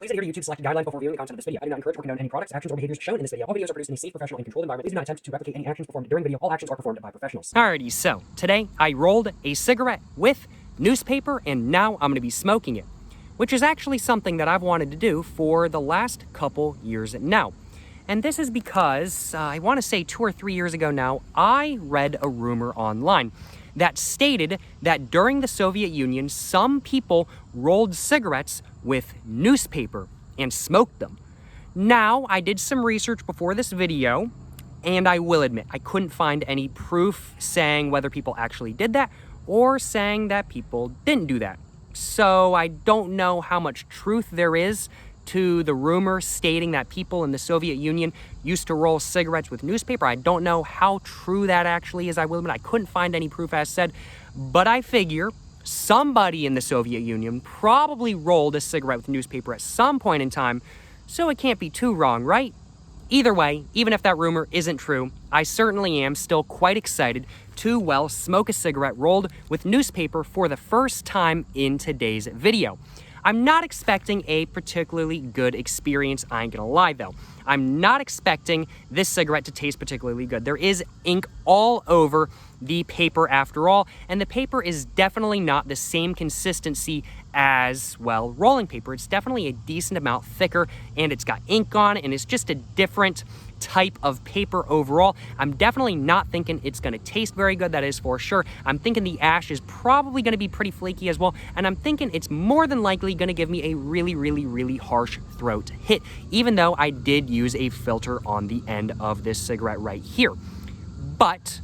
Please adhere to YouTube's selected guidelines before viewing the content of this video. I do not encourage or condone any products, actions, or behaviors shown in this video. All videos are produced in a safe, professional, and controlled environment. Please do not attempt to replicate any actions performed during the video. All actions are performed by professionals. Alrighty, so today I rolled a cigarette with newspaper and now I'm going to be smoking it, which is actually something that I've wanted to do for the last couple years now. And this is because I want to say 2 or 3 years ago now, I read a rumor online that stated that during the Soviet Union, some people rolled cigarettes with newspaper and smoked them. Now, I did some research before this video, and I will admit, I couldn't find any proof saying whether people actually did that or saying that people didn't do that. So I don't know how much truth there is to the rumor stating that people in the Soviet Union used to roll cigarettes with newspaper. I don't know how true that actually is, I will admit. I couldn't find any proof as said, but I figure somebody in the Soviet Union probably rolled a cigarette with newspaper at some point in time, so it can't be too wrong, right? Either way, even if that rumor isn't true, I certainly am still quite excited to, well, smoke a cigarette rolled with newspaper for the first time in today's video. I'm not expecting a particularly good experience, I ain't gonna lie though. I'm not expecting this cigarette to taste particularly good. There is ink all over the paper after all, and the paper is definitely not the same consistency as, well, rolling paper. It's definitely a decent amount thicker, and it's got ink on it, and it's just a different type of paper overall. I'm definitely not thinking it's going to taste very good, that is for sure. I'm thinking the ash is probably going to be pretty flaky as well, and I'm thinking it's more than likely going to give me a really harsh throat hit, even though I did use a filter on the end of this cigarette right here. But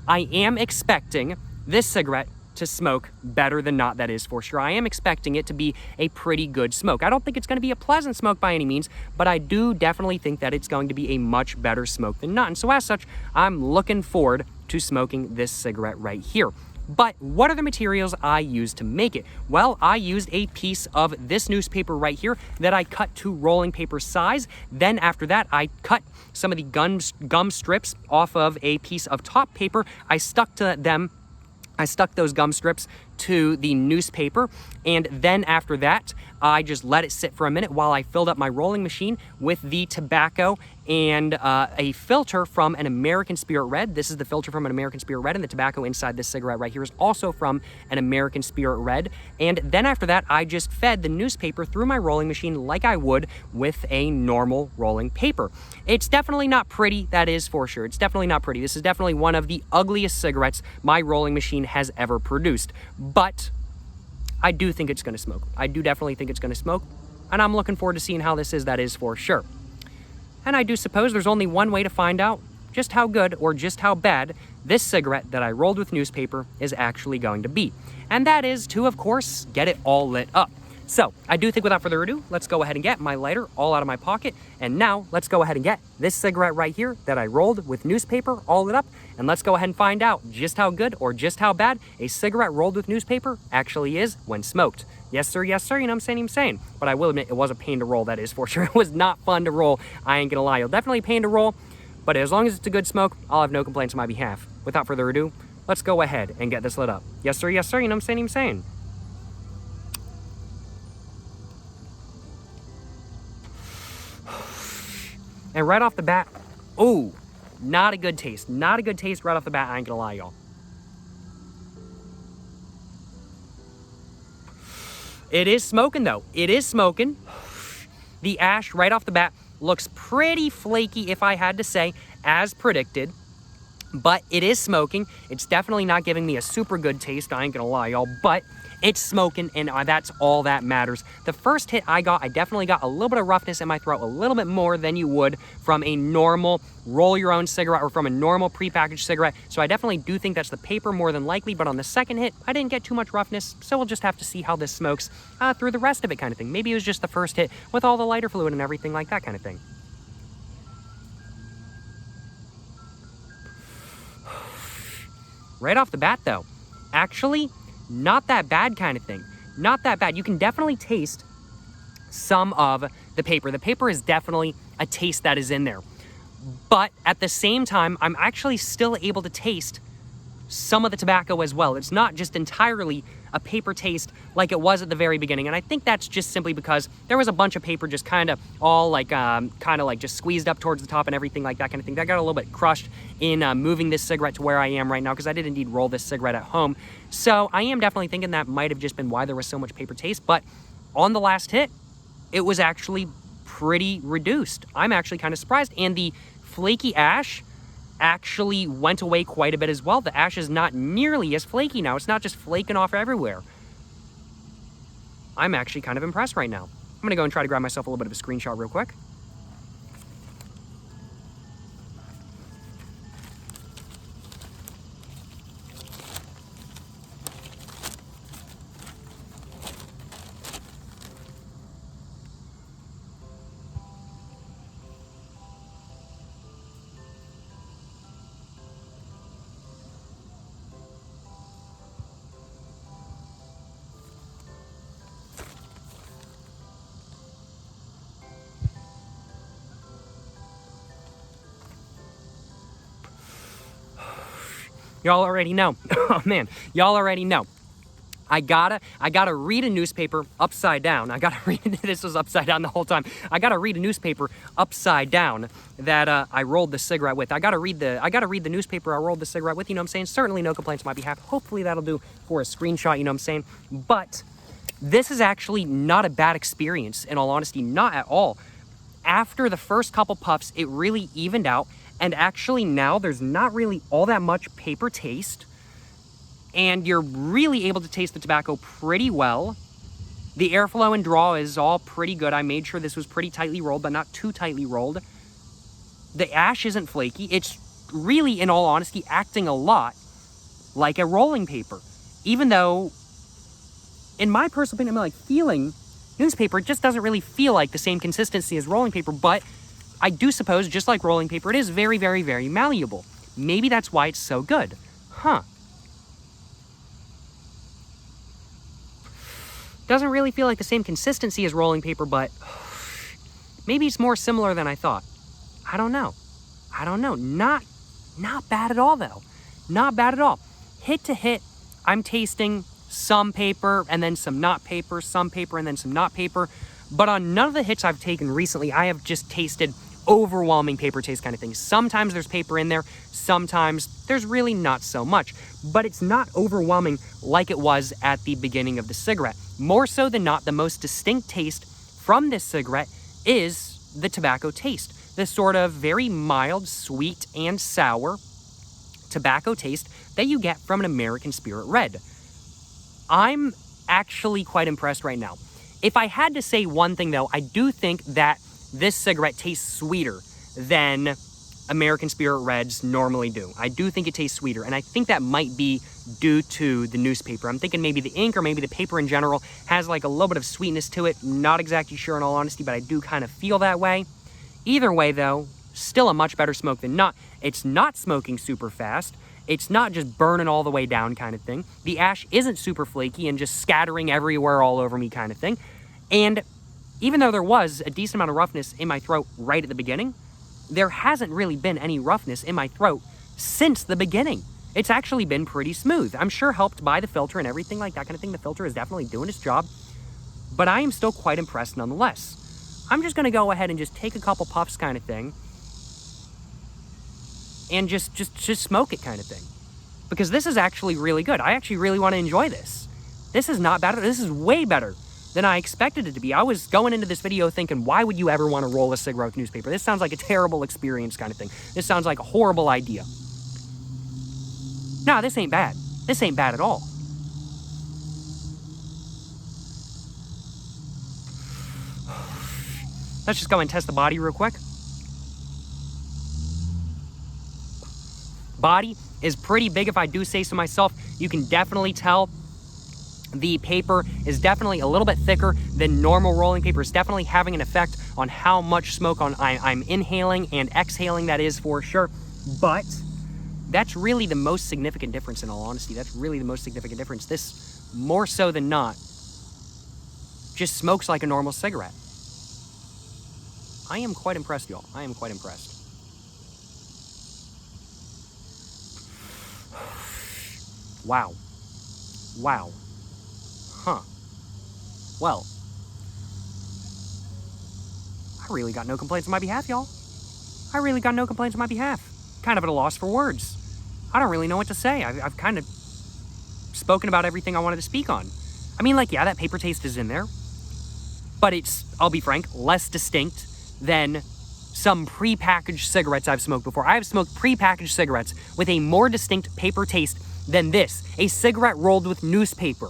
I am expecting this cigarette to smoke better than not, that is for sure. I am expecting it to be a pretty good smoke. I don't think it's going to be a pleasant smoke by any means, but I do definitely think that it's going to be a much better smoke than not. And so as such, I'm looking forward to smoking this cigarette right here. But what are the materials I used to make it? Well, I used a piece of this newspaper right here that I cut to rolling paper size. Then after that, I cut some of the gum strips off of a piece of top paper. I stuck those gum strips to the newspaper, and then after that, I just let it sit for a minute while I filled up my rolling machine with the tobacco and a filter from an American Spirit Red. This is the filter from an American Spirit Red, and the tobacco inside this cigarette right here is also from an American Spirit Red. And then after that, I just fed the newspaper through my rolling machine like I would with a normal rolling paper. It's definitely not pretty, that is for sure. It's definitely not pretty. This is definitely one of the ugliest cigarettes my rolling machine has ever produced. But I do think it's going to smoke. I do definitely think it's going to smoke, and I'm looking forward to seeing how this is, that is for sure. And I do suppose there's only one way to find out just how good or just how bad this cigarette that I rolled with newspaper is actually going to be. And that is to, of course, get it all lit up. So I do think without further ado, let's go ahead and get my lighter all out of my pocket. And now let's go ahead and get this cigarette right here that I rolled with newspaper all lit up. And let's go ahead and find out just how good or just how bad a cigarette rolled with newspaper actually is when smoked. Yes, sir, you know what I'm saying? But I will admit, it was a pain to roll, that is for sure. It was not fun to roll, I ain't gonna lie. It'll definitely a pain to roll, but as long as it's a good smoke, I'll have no complaints on my behalf. Without further ado, let's go ahead and get this lit up. Yes, sir, you know what I'm saying? And right off the bat, ooh, not a good taste. Not a good taste right off the bat, I ain't gonna lie, y'all. It is smoking, though. It is smoking. The ash right off the bat looks pretty flaky, if I had to say, as predicted. But it is smoking. It's definitely not giving me a super good taste, I ain't gonna lie, y'all. But it's smoking, and that's all that matters. The first hit I definitely got a little bit of roughness in my throat, a little bit more than you would from a normal roll-your-own cigarette or from a normal prepackaged cigarette. So I definitely do think that's the paper more than likely, but on the second hit, I didn't get too much roughness, so we'll just have to see how this smokes through the rest of it kind of thing. Maybe it was just the first hit with all the lighter fluid and everything like that kind of thing. Right off the bat, though, actually, not that bad kind of thing. Not that bad. You can definitely taste some of the paper. The paper is definitely a taste that is in there. But at the same time, I'm actually still able to taste some of the tobacco as well. It's not just entirely a paper taste like it was at the very beginning. And I think that's just simply because there was a bunch of paper just kind of all like, just squeezed up towards the top and everything like that kind of thing. That got a little bit crushed in moving this cigarette to where I am right now, because I did indeed roll this cigarette at home. So I am definitely thinking that might have just been why there was so much paper taste. But on the last hit, it was actually pretty reduced. I'm actually kind of surprised. And the flaky ash actually went away quite a bit as well. The ash is not nearly as flaky now. It's not just flaking off everywhere. I'm actually kind of impressed right now. I'm gonna go and try to grab myself a little bit of a screenshot real quick. Y'all already know. Oh man, y'all already know. I gotta read a newspaper upside down. I gotta read, this was upside down the whole time. I gotta read a newspaper upside down that I rolled the cigarette with. I gotta read the newspaper I rolled the cigarette with, you know what I'm saying? Certainly no complaints on my behalf. Hopefully that'll do for a screenshot, you know what I'm saying? But this is actually not a bad experience, in all honesty, not at all. After the first couple puffs, it really evened out. And actually now there's not really all that much paper taste. And you're really able to taste the tobacco pretty well. The airflow and draw is all pretty good. I made sure this was pretty tightly rolled, but not too tightly rolled. The ash isn't flaky. It's really, in all honesty, acting a lot like a rolling paper. Even though, in my personal opinion, I'm like feeling newspaper, it just doesn't really feel like the same consistency as rolling paper, but I do suppose, just like rolling paper, it is very, very, very malleable. Maybe that's why it's so good. Huh. Doesn't really feel like the same consistency as rolling paper, but maybe it's more similar than I thought. I don't know. Not bad at all, though. Not bad at all. Hit to hit, I'm tasting some paper and then some not paper, some paper and then some not paper. But on none of the hits I've taken recently, I have just tasted overwhelming paper taste kind of thing. Sometimes there's paper in there, sometimes there's really not so much, but it's not overwhelming like it was at the beginning of the cigarette. More so than not, the most distinct taste from this cigarette is the tobacco taste. This sort of very mild, sweet, and sour tobacco taste that you get from an American Spirit Red. I'm actually quite impressed right now. If I had to say one thing though, I do think that this cigarette tastes sweeter than American Spirit Reds normally do. I do think it tastes sweeter, and I think that might be due to the newspaper. I'm thinking maybe the ink or maybe the paper in general has like a little bit of sweetness to it. Not exactly sure in all honesty, but I do kind of feel that way. Either way though, still a much better smoke than not. It's not smoking super fast. It's not just burning all the way down kind of thing. The ash isn't super flaky and just scattering everywhere all over me kind of thing. And even though there was a decent amount of roughness in my throat right at the beginning, there hasn't really been any roughness in my throat since the beginning. It's actually been pretty smooth. I'm sure helped by the filter and everything like that kind of thing. The filter is definitely doing its job, but I am still quite impressed nonetheless. I'm just gonna go ahead and just take a couple puffs kind of thing and just smoke it kind of thing. Because this is actually really good. I actually really want to enjoy this. This is not bad. This is way better than I expected it to be. I was going into this video thinking, why would you ever want to roll a cigarette with newspaper? This sounds like a terrible experience kind of thing. This sounds like a horrible idea. No, this ain't bad. This ain't bad at all. Let's just go and test the body real quick. Body is pretty big if I do say so myself. You can definitely tell the paper is definitely a little bit thicker than normal rolling paper. It's definitely having an effect on how much smoke I'm inhaling and exhaling, that is for sure. But that's really the most significant difference, in all honesty. That's really the most significant difference. This, more so than not, just smokes like a normal cigarette. I am quite impressed, y'all. I am quite impressed. Wow. Wow. Huh. Well, I really got no complaints on my behalf, y'all. I really got no complaints on my behalf. Kind of at a loss for words. I don't really know what to say. I've kind of spoken about everything I wanted to speak on. I mean, like, yeah, that paper taste is in there, but it's, I'll be frank, less distinct than some pre-packaged cigarettes I've smoked before. I have smoked pre-packaged cigarettes with a more distinct paper taste than this. A cigarette rolled with newspaper.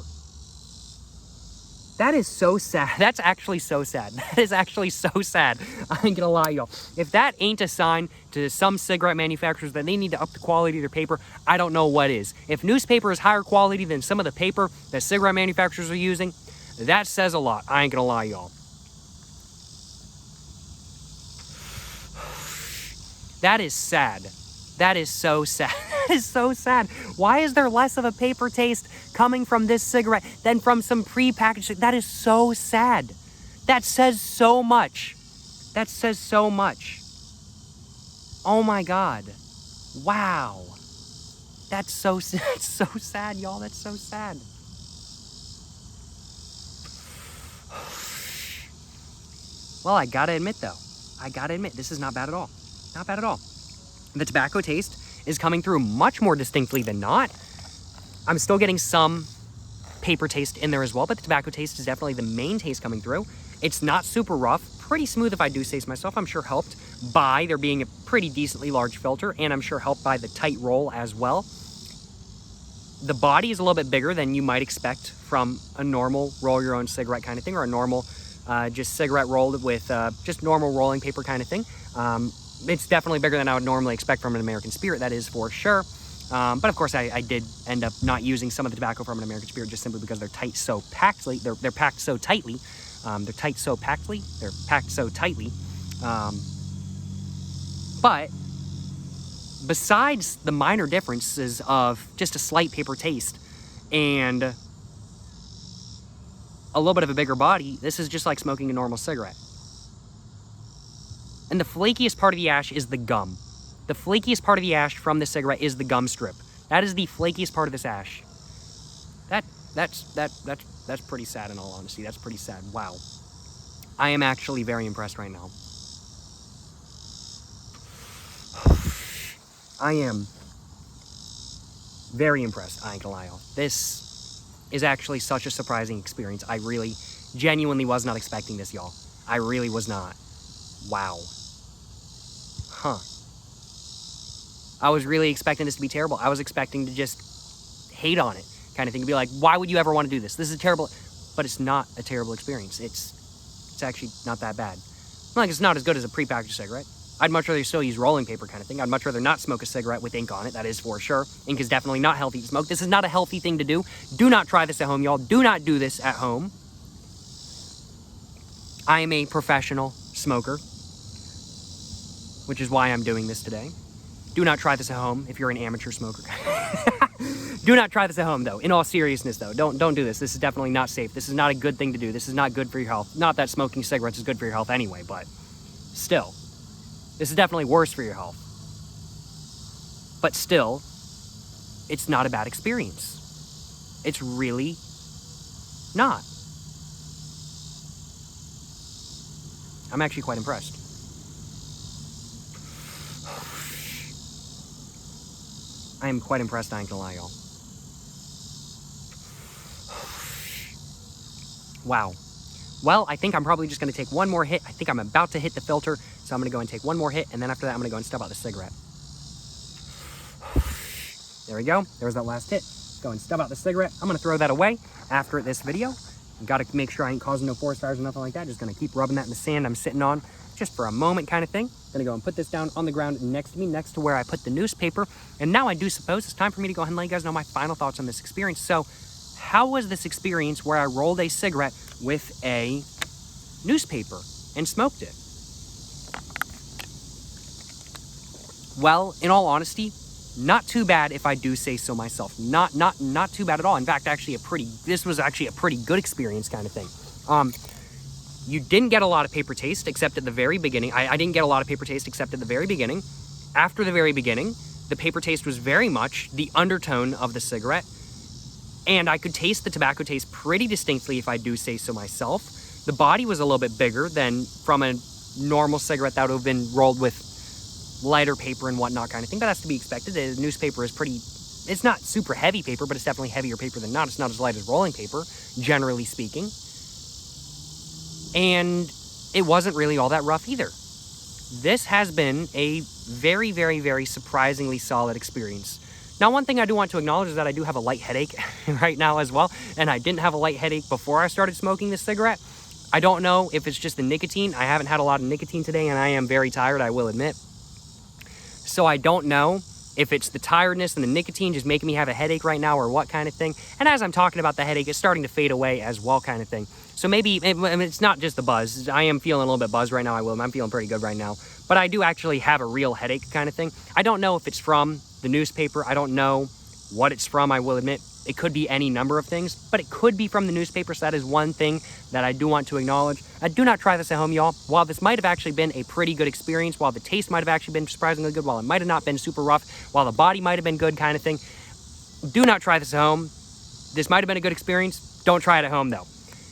That is so sad. That's actually so sad. That is actually so sad. I ain't gonna lie, y'all. If that ain't a sign to some cigarette manufacturers that they need to up the quality of their paper, I don't know what is. If newspaper is higher quality than some of the paper that cigarette manufacturers are using, that says a lot. I ain't gonna lie, y'all. That is sad. That is so sad. That is so sad. Why is there less of a paper taste coming from this cigarette than from some pre-packaged? That is so sad. That says so much. That says so much. Oh my God. Wow. That's so sad, y'all. That's so sad. Well, I gotta admit though. This is not bad at all. Not bad at all. The tobacco taste is coming through much more distinctly than not. I'm still getting some paper taste in there as well, but the tobacco taste is definitely the main taste coming through. It's not super rough, pretty smooth if I do say so myself. I'm sure helped by there being a pretty decently large filter, and I'm sure helped by the tight roll as well. The body is a little bit bigger than you might expect from a normal roll your own cigarette kind of thing, or a normal just cigarette rolled with just normal rolling paper kind of thing. It's definitely bigger than I would normally expect from an American Spirit, that is for sure. But of course, I did end up not using some of the tobacco from an American Spirit just simply because they're tight so packedly. They're packed so tightly. They're tight so packedly. They're packed so tightly. But besides the minor differences of just a slight paper taste and a little bit of a bigger body, this is just like smoking a normal cigarette. And the flakiest part of the ash is the gum. The flakiest part of the ash from the cigarette is the gum strip. That is the flakiest part of this ash. That's pretty sad in all honesty. That's pretty sad. Wow. I am actually very impressed right now. I am very impressed, I ain't gonna lie. This is actually such a surprising experience. I really, genuinely was not expecting this, y'all. I really was not. Wow. Huh. I was really expecting this to be terrible. I was expecting to just hate on it, kind of thing. To be like, why would you ever want to do this? This is terrible. But it's not a terrible experience. It's actually not that bad. Like, it's not as good as a prepackaged cigarette. I'd much rather still use rolling paper kind of thing. I'd much rather not smoke a cigarette with ink on it, that is for sure. Ink is definitely not healthy to smoke. This is not a healthy thing to do. Do not try this at home, y'all. Do not do this at home. I am a professional smoker, which is why I'm doing this today. Do not try this at home if you're an amateur smoker. Do not try this at home, though. In all seriousness, though, don't do this. This is definitely not safe. This is not a good thing to do. This is not good for your health. Not that smoking cigarettes is good for your health anyway, but still. This is definitely worse for your health. But still, it's not a bad experience. It's really not. I'm actually quite impressed. I am quite impressed, I ain't gonna lie, y'all. Wow. Well, I think I'm probably just gonna take one more hit. I think I'm about to hit the filter, so I'm gonna go and take one more hit, and then after that, I'm gonna go and stub out the cigarette. There we go. There's that last hit. Go and stub out the cigarette. I'm gonna throw that away after this video. Gotta make sure I ain't causing no forest fires or nothing like that. Just gonna keep rubbing that in the sand I'm sitting on just for a moment kind of thing. Gonna go and put this down on the ground next to me, next to where I put the newspaper. And now I do suppose it's time for me to go ahead and let you guys know my final thoughts on this experience. So, how was this experience where I rolled a cigarette with a newspaper and smoked it? Well, in all honesty, not too bad if I do say so myself. Not too bad at all. In fact, this was actually a pretty good experience kind of thing. You didn't get a lot of paper taste except at the very beginning. I didn't get a lot of paper taste except at the very beginning. After the very beginning, the paper taste was very much the undertone of the cigarette. And I could taste the tobacco taste pretty distinctly, if I do say so myself. The body was a little bit bigger than from a normal cigarette that would have been rolled with lighter paper and whatnot kind of thing, but that's to be expected. The newspaper is pretty, it's not super heavy paper, but it's definitely heavier paper than not. It's not as light as rolling paper, generally speaking. And it wasn't really all that rough either. This has been a very, very, very surprisingly solid experience. Now, one thing I do want to acknowledge is that I do have a light headache right now as well, and I didn't have a light headache before I started smoking this cigarette. I don't know if it's just the nicotine. I haven't had a lot of nicotine today, and I am very tired, I will admit. So I don't know if it's the tiredness and the nicotine just making me have a headache right now or what kind of thing. And as I'm talking about the headache, it's starting to fade away as well kind of thing. So maybe, it's not just the buzz. I am feeling a little bit buzzed right now, I'm feeling pretty good right now. But I do actually have a real headache kind of thing. I don't know if it's from the newspaper. I don't know what it's from, I will admit. It could be any number of things, but it could be from the newspaper, so that is one thing that I do want to acknowledge. Do not try this at home, y'all. While this might have actually been a pretty good experience, while the taste might have actually been surprisingly good, while it might have not been super rough, while the body might have been good kind of thing, do not try this at home. This might have been a good experience. Don't try it at home, though.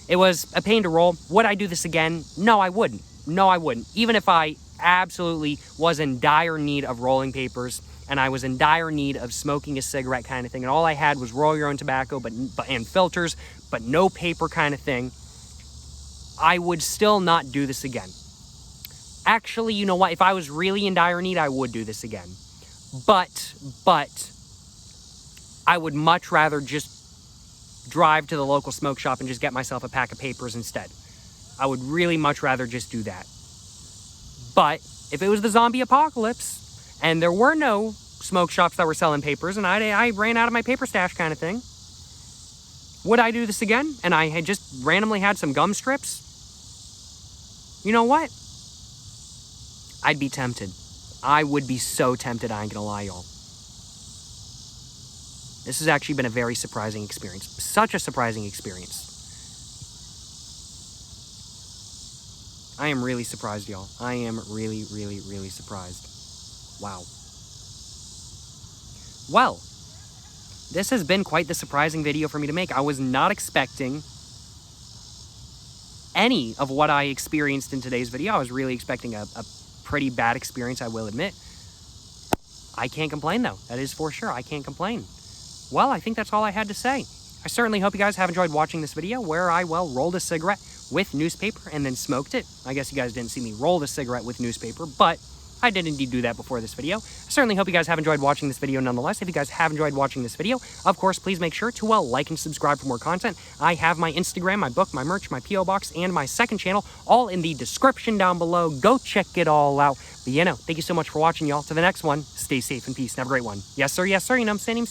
It was a pain to roll. Would I do this again? No, I wouldn't. No, I wouldn't. Even if I absolutely was in dire need of rolling papers, and I was in dire need of smoking a cigarette kind of thing, and all I had was roll your own tobacco and filters, but no paper kind of thing, I would still not do this again. Actually, you know what? If I was really in dire need, I would do this again. But I would much rather just drive to the local smoke shop and just get myself a pack of papers instead. I would really much rather just do that. But if it was the zombie apocalypse, and there were no smoke shops that were selling papers, and I ran out of my paper stash kind of thing, would I do this again? And I had just randomly had some gum strips? You know what? I'd be tempted. I would be so tempted, I ain't gonna lie, y'all. This has actually been a very surprising experience. Such a surprising experience. I am really surprised, y'all. I am really, really, really surprised. Wow. Well, this has been quite the surprising video for me to make. I was not expecting any of what I experienced in today's video. I was really expecting a pretty bad experience, I will admit. I can't complain, though. That is for sure. I can't complain. Well, I think that's all I had to say. I certainly hope you guys have enjoyed watching this video where I, well, rolled a cigarette with newspaper and then smoked it. I guess you guys didn't see me roll the cigarette with newspaper, but I did indeed do that before this video. I certainly hope you guys have enjoyed watching this video nonetheless. If you guys have enjoyed watching this video, of course, please make sure to, well, like and subscribe for more content. I have my Instagram, my book, my merch, my P.O. Box, and my second channel all in the description down below. Go check it all out. But, thank you so much for watching, y'all. To the next one, stay safe and peace and have a great one. Yes, sir, you know what I'm saying?